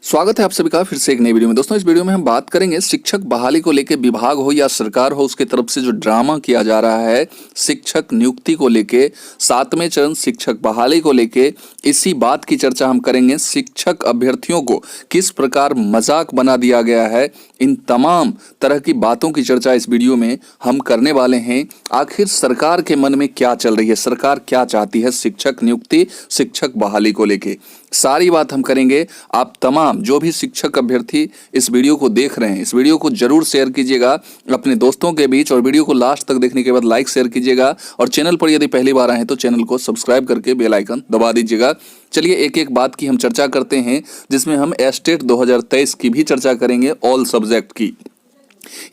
स्वागत है आप सभी का फिर से एक नई वीडियो में। दोस्तों, इस वीडियो में हम बात करेंगे शिक्षक बहाली को लेके विभाग हो या सरकार हो उसके तरफ से जो ड्रामा किया जा रहा है शिक्षक नियुक्ति को लेके, 7वें चरण शिक्षक बहाली को लेके, इसी बात की चर्चा हम करेंगे। शिक्षक अभ्यर्थियों को किस प्रकार मजाक बना दिया गया है, इन तमाम तरह की बातों की चर्चा इस वीडियो में हम करने वाले हैं। आखिर सरकार के मन में क्या चल रही है, सरकार क्या चाहती है शिक्षक नियुक्ति, शिक्षक बहाली को लेके, सारी बात हम करेंगे। आप तमाम जो भी शिक्षक अभ्यर्थी इस वीडियो को देख रहे हैं, इस वीडियो को जरूर शेयर कीजिएगा अपने दोस्तों के बीच, और वीडियो को लास्ट तक देखने के बाद लाइक शेयर कीजिएगा, और चैनल पर यदि पहली बार आए हैं तो चैनल को सब्सक्राइब करके बेल आइकन दबा दीजिएगा। चलिए एक एक बात की हम चर्चा करते हैं, जिसमें हम एस्टेट 2023 की भी चर्चा करेंगे, ऑल सब्जेक्ट की,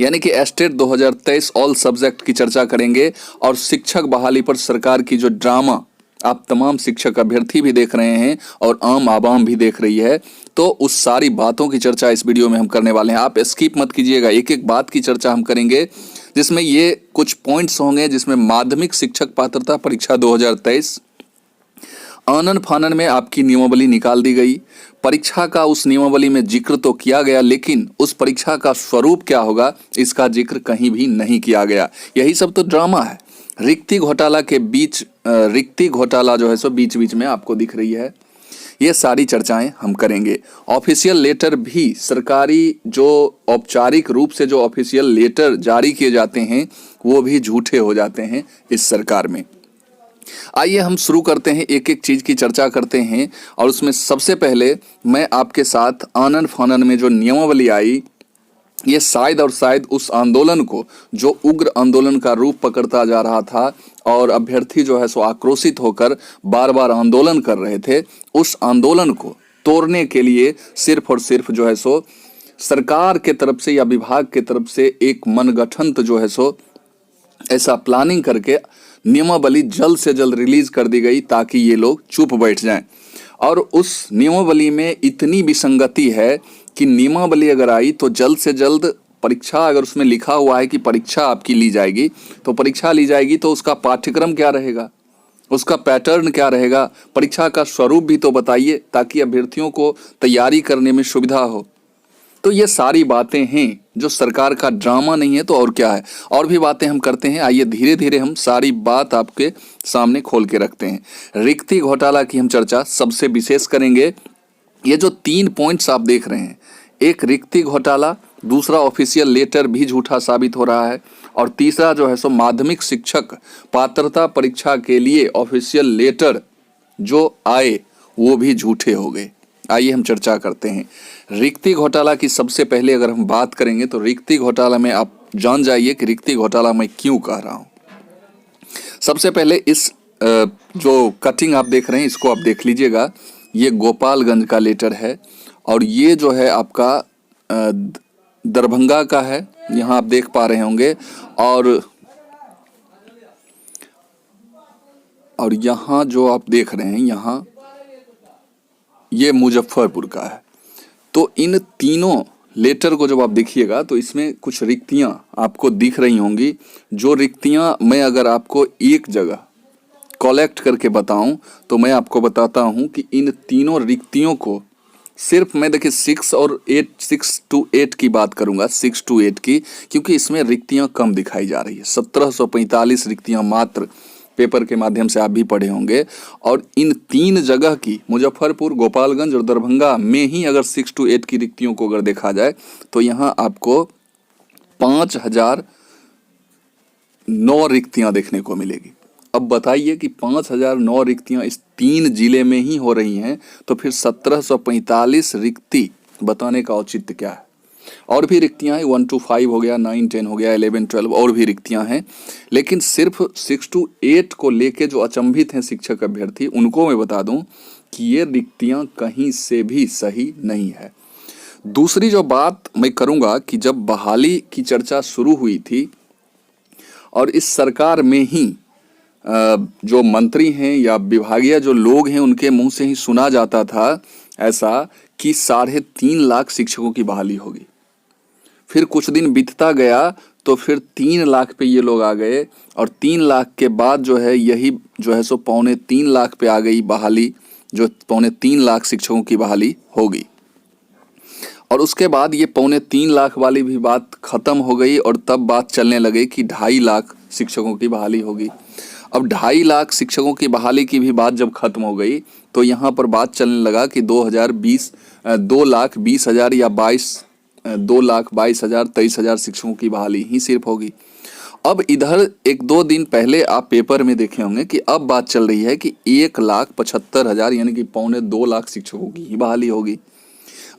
यानी कि एस्टेट 2023 ऑल सब्जेक्ट की चर्चा करेंगे। और शिक्षक बहाली पर सरकार की जो ड्रामा आप तमाम शिक्षक अभ्यर्थी भी देख रहे हैं और आम आवाम भी देख रही है, तो उस सारी बातों की चर्चा इस वीडियो में हम करने वाले हैं। आप स्किप मत कीजिएगा, एक एक बात की चर्चा हम करेंगे, जिसमें ये कुछ पॉइंट्स होंगे, जिसमें माध्यमिक शिक्षक पात्रता परीक्षा 2023 आनन फानन में आपकी नियमावली निकाल दी गई। परीक्षा का उस नियमावली में जिक्र तो किया गया, लेकिन उस परीक्षा का स्वरूप क्या होगा इसका जिक्र कहीं भी नहीं किया गया। यही सब तो ड्रामा है। रिक्ति घोटाला के बीच, रिक्ति घोटाला जो है सो बीच बीच में आपको दिख रही है। ये सारी चर्चाएं हम करेंगे। ऑफिशियल लेटर भी, सरकारी जो औपचारिक रूप से जो ऑफिशियल लेटर जारी किए जाते हैं वो भी झूठे हो जाते हैं इस सरकार में। आइए हम शुरू करते हैं, एक एक चीज की चर्चा करते हैं। और उसमें सबसे पहले मैं आपके साथ आनन फानन में जो नियमावली आई, ये शायद और शायद उस आंदोलन को, जो उग्र आंदोलन का रूप पकड़ता जा रहा था और अभ्यर्थी जो है सो आक्रोशित होकर बार बार आंदोलन कर रहे थे, उस आंदोलन को तोड़ने के लिए सिर्फ और सिर्फ जो है सो सरकार के तरफ से या विभाग के तरफ से एक मनगठन जो है सो ऐसा प्लानिंग करके नियमावली जल्द से जल्द रिलीज कर दी गई, ताकि ये लोग चुप बैठ जाएं। और उस नियमावली में इतनी विसंगति है कि नियमावली अगर आई तो जल्द से जल्द परीक्षा, अगर उसमें लिखा हुआ है कि परीक्षा आपकी ली जाएगी, तो परीक्षा ली जाएगी, तो उसका पाठ्यक्रम क्या रहेगा, उसका पैटर्न क्या रहेगा, परीक्षा का स्वरूप भी तो बताइए, ताकि अभ्यर्थियों को तैयारी करने में सुविधा हो। तो ये सारी बातें हैं जो सरकार का ड्रामा नहीं है तो और क्या है। और भी बातें हम करते हैं, आइए धीरे धीरे हम सारी बात आपके सामने खोल के रखते हैं। रिक्ति घोटाला की हम चर्चा सबसे विशेष करेंगे। ये जो 3 पॉइंट्स आप देख रहे हैं, एक रिक्ति घोटाला, दूसरा ऑफिशियल लेटर भी झूठा साबित हो रहा है, और तीसरा जो है सो माध्यमिक शिक्षक पात्रता परीक्षा के लिए ऑफिशियल लेटर जो आए वो भी झूठे हो गए। आइए हम चर्चा करते हैं। रिक्ति घोटाला की सबसे पहले अगर हम बात करेंगे तो रिक्ति घोटाला में आप जान जाइए कि रिक्ति घोटाला मैं क्यों कह रहा हूं। सबसे पहले इस जो कटिंग आप देख रहे हैं इसको आप देख लीजिएगा। ये गोपालगंज का लेटर है और ये जो है आपका दरभंगा का है, यहाँ आप देख पा रहे होंगे। और यहाँ जो आप देख रहे हैं, यहाँ ये मुजफ्फरपुर का है। तो इन तीनों लेटर को जब आप देखिएगा तो इसमें कुछ रिक्तियां आपको दिख रही होंगी। जो रिक्तियां मैं अगर आपको एक जगह कलेक्ट करके बताऊं तो मैं आपको बताता हूं कि इन तीनों रिक्तियों को सिर्फ मैं देखिए 6 और 8, 6 to 8 की बात करूंगा, 6 to 8 की, क्योंकि इसमें रिक्तियां कम दिखाई जा रही है। 1745 रिक्तियां मात्र, पेपर के माध्यम से आप भी पढ़े होंगे। और इन 3 जगह की, मुजफ्फरपुर, गोपालगंज और दरभंगा में ही अगर 6 to 8 की रिक्तियों को अगर देखा जाए तो यहाँ आपको 5009 रिक्तियां देखने को मिलेगी। अब बताइए कि 5009 रिक्तियां इस 3 जिले में ही हो रही हैं, तो फिर 1745 रिक्ति बताने का औचित्य क्या है। और भी रिक्तियां हैं, 1 to 5 हो गया, 9, 10 हो गया, 11, 12 और भी रिक्तियां हैं। लेकिन सिर्फ 6 to 8 को लेके जो अचंभित हैं शिक्षक अभ्यर्थी, उनको मैं बता दूं कि ये रिक्तियां कहीं से भी सही नहीं है। दूसरी जो बात मैं करूंगा कि जब बहाली की चर्चा शुरू हुई थी और इस सरकार में ही जो मंत्री हैं या विभागीय जो लोग हैं उनके मुंह से ही सुना जाता था ऐसा कि 3.5 लाख शिक्षकों की बहाली होगी। फिर कुछ दिन बीतता गया तो फिर 3 लाख पे ये लोग आ गए, और 3 लाख के बाद जो है यही जो है सो 2.25 लाख पे आ गई बहाली, जो 2.25 लाख शिक्षकों की बहाली होगी। और उसके बाद ये 2.25 लाख वाली भी बात खत्म हो गई और तब बात चलने लगे कि 2.5 लाख शिक्षकों की बहाली होगी। अब 2.5 लाख शिक्षकों की बहाली की भी बात जब खत्म हो गई तो यहाँ पर बात चलने लगा कि 2,20,000 या 2,22,000 23,000 शिक्षकों की बहाली ही सिर्फ होगी। अब इधर 1-2 दिन पहले आप पेपर में देखे होंगे कि अब बात चल रही है कि 1,75,000 यानी कि 2.25 लाख शिक्षकों की ही बहाली होगी।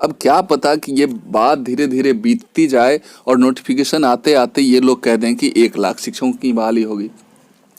अब क्या पता कि ये बात धीरे धीरे बीतती जाए और नोटिफिकेशन आते आते ये लोग कह दें कि 1 लाख शिक्षकों की बहाली होगी।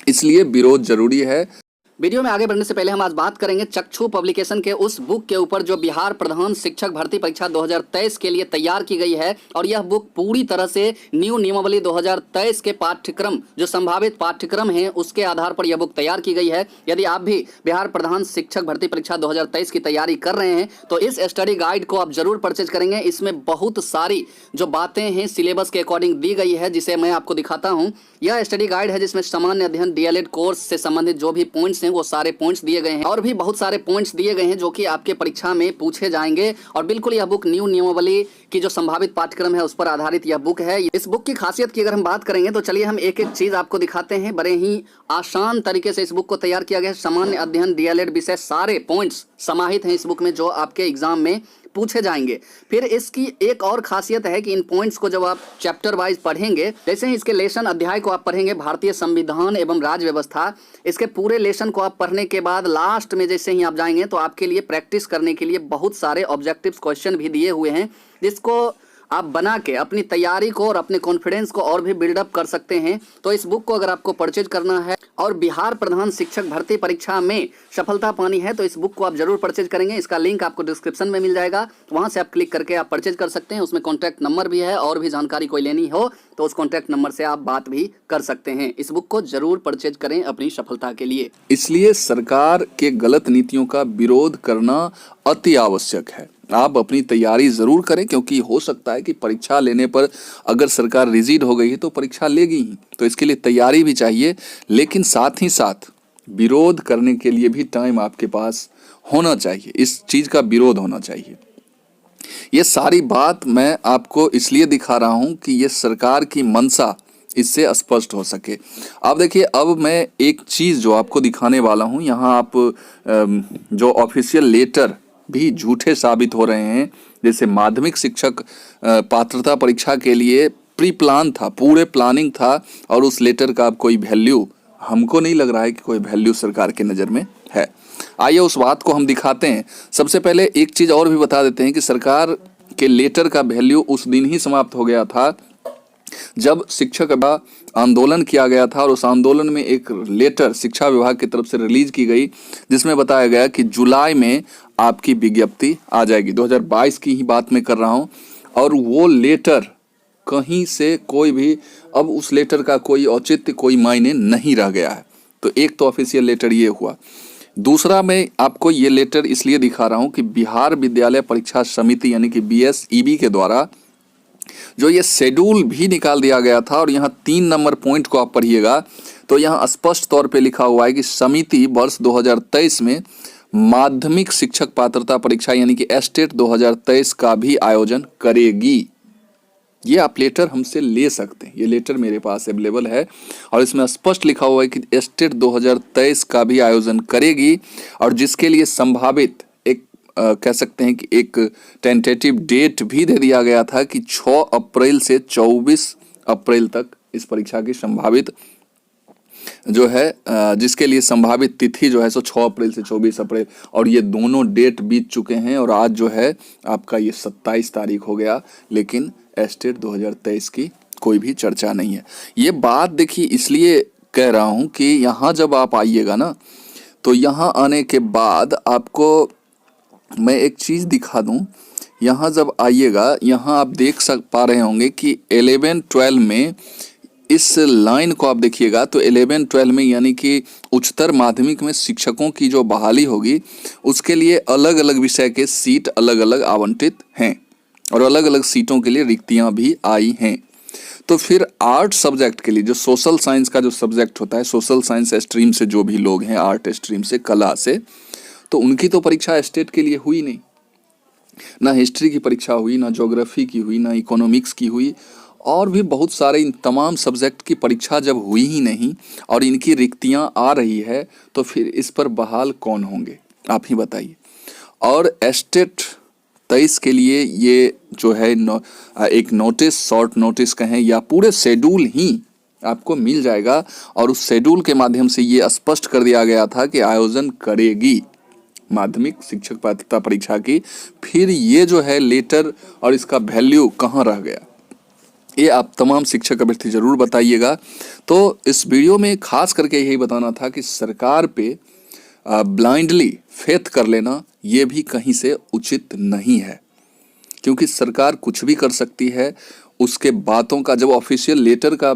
इसलिए विरोध जरूरी है। वीडियो में आगे बढ़ने से पहले हम आज बात करेंगे चक्षु पब्लिकेशन के उस बुक के ऊपर जो बिहार प्रधान शिक्षक भर्ती परीक्षा 2023 के लिए तैयार की गई है। और यह बुक पूरी तरह से न्यू नियमावली 2023 के पाठ्यक्रम जो संभावित पाठ्यक्रम हैं उसके आधार पर यह बुक तैयार की गई है। यदि आप भी बिहार प्रधान शिक्षक भर्ती परीक्षा 2023 की तैयारी कर रहे हैं तो इस स्टडी गाइड को आप जरूर परचेज करेंगे। इसमें बहुत सारी जो बातें हैं सिलेबस के अकॉर्डिंग दी गई है, जिसे मैं आपको दिखाता हूँ। यह स्टडी गाइड है जिसमें सामान्य अध्ययन DLED कोर्स से संबंधित जो भी पॉइंट्स वो सारे पॉइंट्स दिए गए हैं और भी बहुत सारे पॉइंट्स दिए गए हैं जो कि आपके परीक्षा में पूछे जाएंगे। और बिल्कुल यह बुक न्यू नियमावली की जो संभावित पाठ्यक्रम है उस पर आधारित यह बुक है। इस बुक की खासियत की अगर हम बात करेंगे तो चलिए हम एक एक चीज आपको दिखाते हैं। बड़े ही आसान तरीके से इस बुक को तैयार किया गया है। सामान्य अध्ययन DLED विषय सारे पॉइंट्स समाहित हैं इस बुक में जो आपके एग्जाम में पूछे जाएंगे। फिर इसकी एक और खासियत है कि इन पॉइंट्स को जब आप चैप्टर वाइज पढ़ेंगे, जैसे ही इसके लेसन अध्याय को आप पढ़ेंगे भारतीय संविधान एवं राज्य व्यवस्था, इसके पूरे लेसन को आप पढ़ने के बाद लास्ट में जैसे ही आप जाएंगे तो आपके लिए प्रैक्टिस करने के लिए बहुत सारे ऑब्जेक्टिव्स क्वेश्चन भी दिए हुए हैं जिसको आप बना के अपनी तैयारी को और अपने कॉन्फिडेंस को और भी बिल्डअप कर सकते हैं। तो इस बुक को अगर आपको परचेज करना है और बिहार प्रधान शिक्षक भर्ती परीक्षा में सफलता पानी है तो इस बुक को आप जरूर परचेज करेंगे। इसका लिंक आपको डिस्क्रिप्शन में मिल जाएगा, वहां से आप क्लिक करके आप परचेज कर सकते हैं। उसमें कॉन्टैक्ट नंबर भी है और भी जानकारी कोई लेनी हो तो उस कॉन्टैक्ट नंबर से आप बात भी कर सकते हैं। इस बुक को जरूर परचेज करें अपनी सफलता के लिए। इसलिए सरकार के गलत नीतियों का विरोध करना अति आवश्यक है। आप अपनी तैयारी जरूर करें क्योंकि हो सकता है कि परीक्षा लेने पर अगर सरकार रिजिड हो गई है तो परीक्षा लेगी ही, तो इसके लिए तैयारी भी चाहिए। लेकिन साथ ही साथ विरोध करने के लिए भी टाइम आपके पास होना चाहिए, इस चीज का विरोध होना चाहिए। ये सारी बात मैं आपको इसलिए दिखा रहा हूं कि ये सरकार की मंशा इससे स्पष्ट हो सके। अब देखिए, अब मैं एक चीज जो आपको दिखाने वाला हूं, यहाँ आप जो ऑफिशियल लेटर भी झूठे साबित हो रहे हैं। जैसे माध्यमिक शिक्षक पात्रता परीक्षा के लिए प्री प्लान था, पूरे प्लानिंग था और उस लेटर का अब कोई वैल्यू हमको नहीं लग रहा है कि कोई वैल्यू सरकार के नज़र में है। आइए उस बात को हम दिखाते हैं। सबसे पहले एक चीज़ और भी बता देते हैं कि सरकार के लेटर का वैल्यू उस दिन ही समाप्त हो गया था जब शिक्षक का आंदोलन किया गया था और उस आंदोलन में एक लेटर शिक्षा विभाग की तरफ से रिलीज की गई जिसमें बताया गया कि जुलाई में आपकी विज्ञप्ति आ जाएगी। 2022 की ही बात मैं कर रहा हूं और वो लेटर कहीं से कोई भी अब उस लेटर का कोई औचित्य कोई मायने नहीं रह गया है। तो एक तो ऑफिशियल लेटर ये हुआ। दूसरा, मैं आपको ये लेटर इसलिए दिखा रहा हूं कि बिहार विद्यालय परीक्षा समिति यानी कि BSEB के द्वारा जो ये शेड्यूल भी निकाल दिया गया था और यहाँ 3 नंबर पॉइंट को आप पढ़िएगा तो यहाँ स्पष्ट तौर पे लिखा हुआ है कि समिति वर्ष 2023 में माध्यमिक शिक्षक पात्रता परीक्षा यानी कि एस्टेट 2023 का भी आयोजन करेगी। ये आप लेटर हमसे ले सकते हैं, ये लेटर मेरे पास अवेलेबल है और इसमें स्पष्ट लिखा हुआ है कि एस्टेट 2023 का भी आयोजन करेगी और जिसके लिए संभावित कह सकते हैं कि एक टेंटेटिव डेट भी दे दिया गया था कि 6 अप्रैल से 24 अप्रैल तक इस परीक्षा की संभावित जो है जिसके लिए संभावित तिथि जो है सो 6 अप्रैल से 24 अप्रैल और ये दोनों डेट बीत चुके हैं और आज जो है आपका ये 27 तारीख हो गया, लेकिन एस्टेट 2023 की कोई भी चर्चा नहीं है। ये बात देखिए इसलिए कह रहा हूँ कि यहाँ जब आप आइएगा ना तो यहाँ आने के बाद आपको मैं एक चीज़ दिखा दूं। यहाँ जब आइएगा यहाँ आप देख पा रहे होंगे कि 11-12 में इस लाइन को आप देखिएगा तो 11-12 में यानी कि उच्चतर माध्यमिक में शिक्षकों की जो बहाली होगी उसके लिए अलग अलग विषय के सीट अलग अलग आवंटित हैं और अलग अलग सीटों के लिए रिक्तियां भी आई हैं। तो फिर आर्ट सब्जेक्ट के लिए जो सोशल साइंस का जो सब्जेक्ट होता है, सोशल साइंस स्ट्रीम से जो भी लोग हैं, आर्ट स्ट्रीम से, कला से, तो उनकी तो परीक्षा स्टेट के लिए हुई नहीं। ना हिस्ट्री की परीक्षा हुई, ना ज्योग्राफी की हुई, ना इकोनॉमिक्स की हुई, और भी बहुत सारे इन तमाम सब्जेक्ट की परीक्षा जब हुई ही नहीं और इनकी रिक्तियां आ रही है तो फिर इस पर बहाल कौन होंगे, आप ही बताइए। और एस्टेट 23 के लिए ये जो है एक नोटिस, शॉर्ट नोटिस कहें या पूरे शेड्यूल ही आपको मिल जाएगा, और उस शेड्यूल के माध्यम से ये स्पष्ट कर दिया गया था कि आयोजन करेगी माध्यमिक शिक्षक पात्रता परीक्षा की। फिर ये जो है लेटर और इसका वैल्यू कहाँ रह गया, ये आप तमाम शिक्षक अभ्यर्थी जरूर बताइएगा। तो इस वीडियो में खास करके यही बताना था कि सरकार पे ब्लाइंडली फेथ कर लेना ये भी कहीं से उचित नहीं है, क्योंकि सरकार कुछ भी कर सकती है। उसके बातों का जब ऑफिशियल लेटर का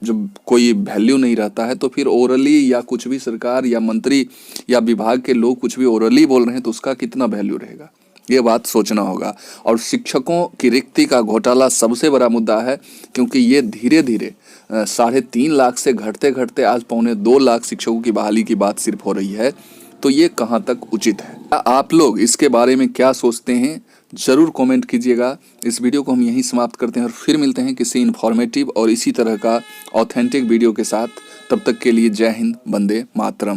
जब कोई वैल्यू नहीं रहता है तो फिर ओरली या कुछ भी सरकार या मंत्री या विभाग के लोग कुछ भी ओरली बोल रहे हैं तो उसका कितना वैल्यू रहेगा, ये बात सोचना होगा। और शिक्षकों की रिक्ति का घोटाला सबसे बड़ा मुद्दा है, क्योंकि ये धीरे धीरे 3.5 लाख से घटते घटते आज 2.25 लाख शिक्षकों की बहाली की बात सिर्फ हो रही है। तो ये कहाँ तक उचित है, आप लोग इसके बारे में क्या सोचते हैं जरूर कमेंट कीजिएगा। इस वीडियो को हम यहीं समाप्त करते हैं और फिर मिलते हैं किसी इन्फॉर्मेटिव और इसी तरह का ऑथेंटिक वीडियो के साथ। तब तक के लिए जय हिंद, वंदे मातरम।